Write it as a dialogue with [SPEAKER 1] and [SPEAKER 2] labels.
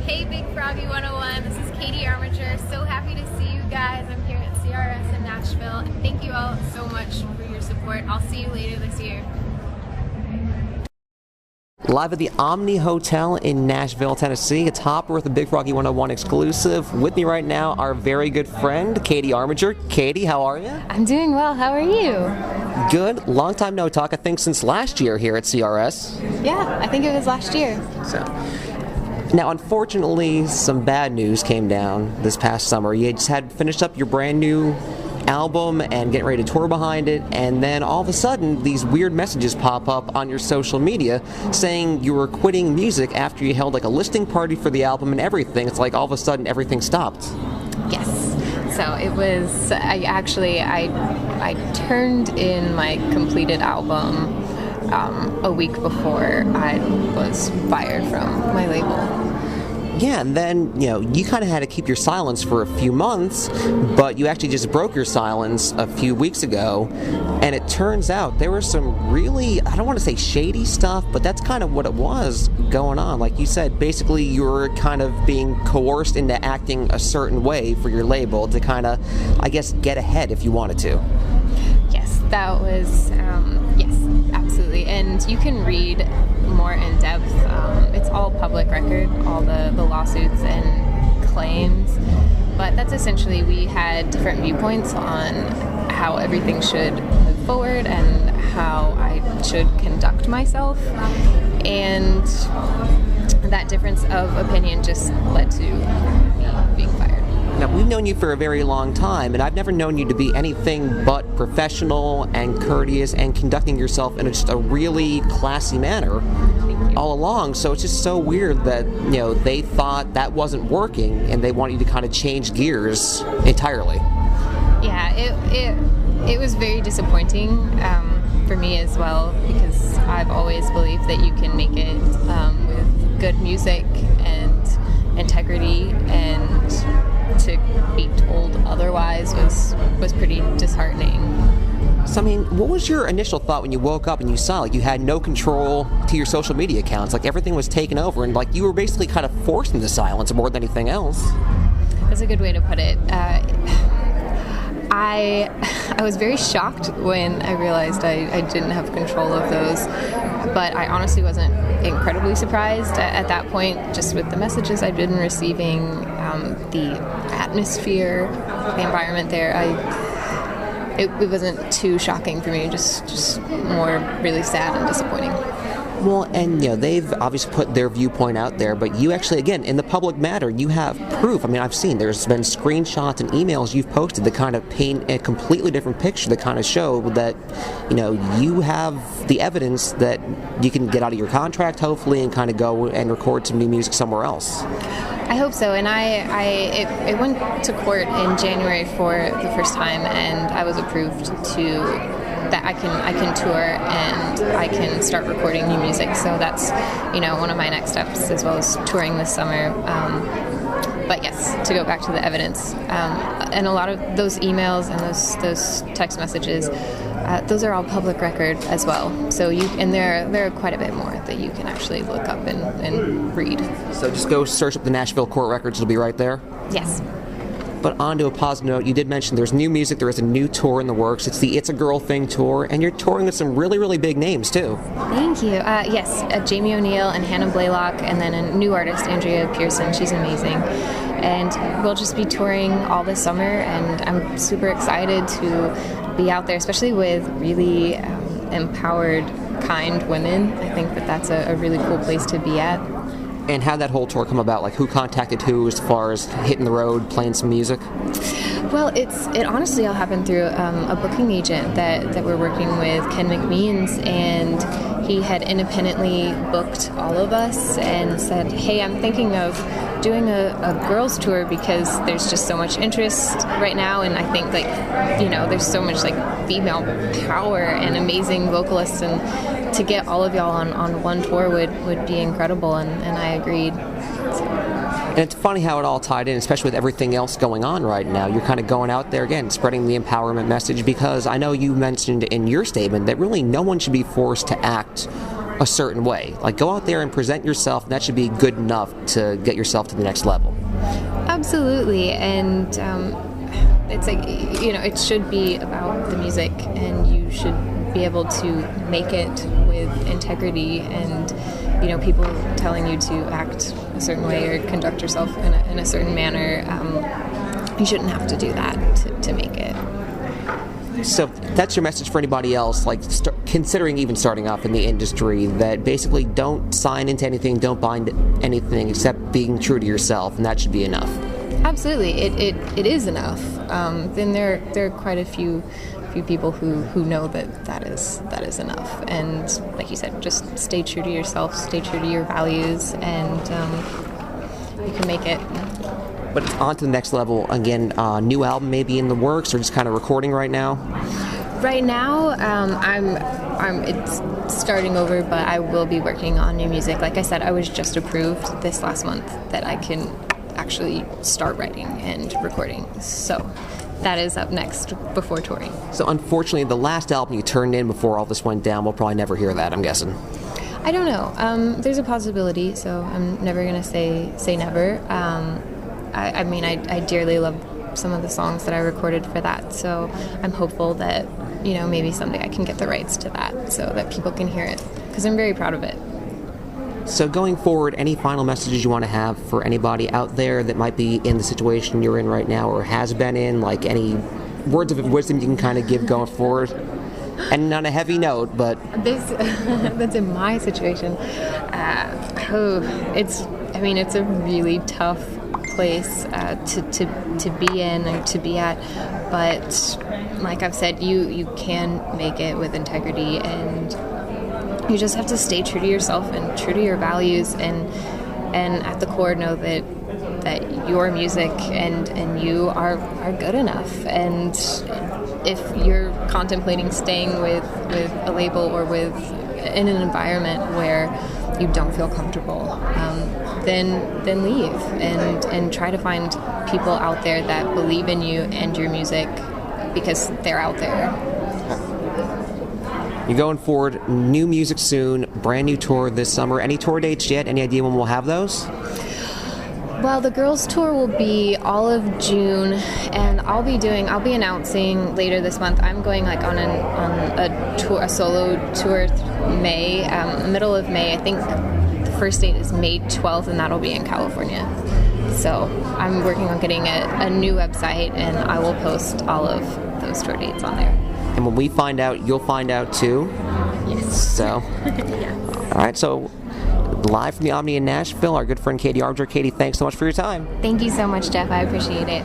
[SPEAKER 1] Hey Big Froggy 101, this is Katie Armiger. So happy to see you guys. I'm here at CRS in Nashville. Thank you all so much for your support. I'll see you later this year.
[SPEAKER 2] Live at the Omni Hotel in Nashville, Tennessee. It's Hopper with the Big Froggy 101 exclusive. With me right now, our very good friend, Katie Armiger. Katie, how are you?
[SPEAKER 1] I'm doing well. How are you?
[SPEAKER 2] Good. Long time no talk, I think since last year here at CRS.
[SPEAKER 1] Yeah, I think it was last year.
[SPEAKER 2] Now, unfortunately, some bad news came down this past summer. You just had finished up your brand new album and getting ready to tour behind it, and then all of a sudden these weird messages pop up on your social media saying you were quitting music after you held like a listing party for the album and everything. It's like all of a sudden everything stopped.
[SPEAKER 1] Yes. So it was, I turned in my completed album a week before I was fired from my label.
[SPEAKER 2] Yeah, and then, you kind of had to keep your silence for a few months, but you actually just broke your silence a few weeks ago, and it turns out there was some really, I don't want to say shady stuff, but that's kind of what it was going on. Like you said, basically you were kind of being coerced into acting a certain way for your label to kind of, I guess, get ahead if you wanted to.
[SPEAKER 1] Yes, that was, yes, absolutely. And you can read more in depth. It's all public record, all the lawsuits and claims. But that's essentially, we had different viewpoints on how everything should move forward and how I should conduct myself. And that difference of opinion just led to me being fired.
[SPEAKER 2] Now, we've known you for a very long time, and I've never known you to be anything but professional and courteous and conducting yourself in just a really classy manner all along. So it's just so weird that, they thought that wasn't working and they want you to kind of change gears entirely.
[SPEAKER 1] Yeah, it was very disappointing for me as well, because I've always believed that you can make it with good music and integrity, and to be told otherwise was pretty disheartening.
[SPEAKER 2] So, I mean, what was your initial thought when you woke up and you saw, like, you had no control to your social media accounts, like everything was taken over, and like you were basically kind of forced into silence more than anything else?
[SPEAKER 1] That's a good way to put it. I was very shocked when I realized I didn't have control of those, but I honestly wasn't incredibly surprised at that point, just with the messages I'd been receiving, the atmosphere, the environment there. It wasn't too shocking for me, just more really sad and disappointing.
[SPEAKER 2] Well, and they've obviously put their viewpoint out there, but you actually, again, in the public matter, you have proof. I mean, I've seen there's been screenshots and emails you've posted that kind of paint a completely different picture, that kind of show that, you have the evidence that you can get out of your contract, hopefully, and kind of go and record some new music somewhere else.
[SPEAKER 1] I hope so, and it went to court in January for the first time, and I was approved to that I can tour and I can start recording new music. So that's one of my next steps, as well as touring this summer. But yes, to go back to the evidence, and a lot of those emails and those text messages, those are all public record as well. So there are quite a bit more that you can actually look up and read.
[SPEAKER 2] So just go search up the Nashville court records; it'll be right there.
[SPEAKER 1] Yes.
[SPEAKER 2] But on to a positive note, you did mention there's new music, there is a new tour in the works. It's the It's a Girl Thing tour, and you're touring with some really, really big names, too.
[SPEAKER 1] Thank you. Yes, Jamie O'Neill and Hannah Blaylock, and then a new artist, Andrea Pearson. She's amazing. And we'll just be touring all this summer, and I'm super excited to be out there, especially with really empowered, kind women. I think that's a really cool place to be at.
[SPEAKER 2] And how'd that whole tour come about? Like, who contacted who as far as hitting the road, playing some music?
[SPEAKER 1] Well, it honestly all happened through a booking agent that we're working with, Ken McMeans, and he had independently booked all of us and said, hey, I'm thinking of doing a girls tour because there's just so much interest right now, and I think there's so much female power and amazing vocalists, and to get all of y'all on one tour would be incredible, and I agreed.
[SPEAKER 2] And it's funny how it all tied in, especially with everything else going on right now. You're kind of going out there again, spreading the empowerment message, because I know you mentioned in your statement that really no one should be forced to act a certain way. Like, go out there and present yourself, and that should be good enough to get yourself to the next level.
[SPEAKER 1] Absolutely, and it's like, it should be about the music, and you should be able to make it with integrity, and people telling you to act a certain way or conduct yourself in a certain manner, you shouldn't have to do that to make it.
[SPEAKER 2] So that's your message for anybody else, like considering even starting off in the industry, that basically don't sign into anything, don't bind anything except being true to yourself, and that should be enough.
[SPEAKER 1] Absolutely, it is enough. Then there are quite a few people who know that is enough. And like you said, just stay true to yourself, stay true to your values, and you can make it.
[SPEAKER 2] But it's on to the next level. Again, new album maybe in the works, or just kind of recording right now?
[SPEAKER 1] Right now, it's starting over, but I will be working on new music. Like I said, I was just approved this last month that I can actually start writing and recording. So that is up next before touring. So
[SPEAKER 2] unfortunately, the last album you turned in before all this went down, we'll probably never hear that, I'm guessing.
[SPEAKER 1] I don't know. There's a possibility, so I'm never going to say never. I dearly love some of the songs that I recorded for that, so I'm hopeful that, maybe someday I can get the rights to that so that people can hear it, because I'm very proud of it.
[SPEAKER 2] So going forward, any final messages you want to have for anybody out there that might be in the situation you're in right now or has been in, like any words of wisdom you can kind of give going forward? And on a heavy note, but...
[SPEAKER 1] That's in my situation. It's a really tough place to be in or to be at, but like I've said, you can make it with integrity, and you just have to stay true to yourself and true to your values, and at the core know that your music and you are good enough. And if you're contemplating staying with a label or in an environment where you don't feel comfortable, then leave and try to find people out there that believe in you and your music, because they're out there.
[SPEAKER 2] You're going forward, new music soon, brand new tour this summer. Any tour dates yet? Any idea when we'll have those?
[SPEAKER 1] Well, the girls' tour will be all of June, and I'll be announcing later this month. I'm going on a solo tour May, middle of May. I think the first date is May 12th, and that'll be in California. So I'm working on getting a new website, and I will post all of those tour dates on there.
[SPEAKER 2] And when we find out, you'll find out too?
[SPEAKER 1] Yes.
[SPEAKER 2] So,
[SPEAKER 1] yes.
[SPEAKER 2] All right, so live from the Omni in Nashville, our good friend Katie Armiger. Katie, thanks so much for your time.
[SPEAKER 1] Thank you so much, Jeff. I appreciate it.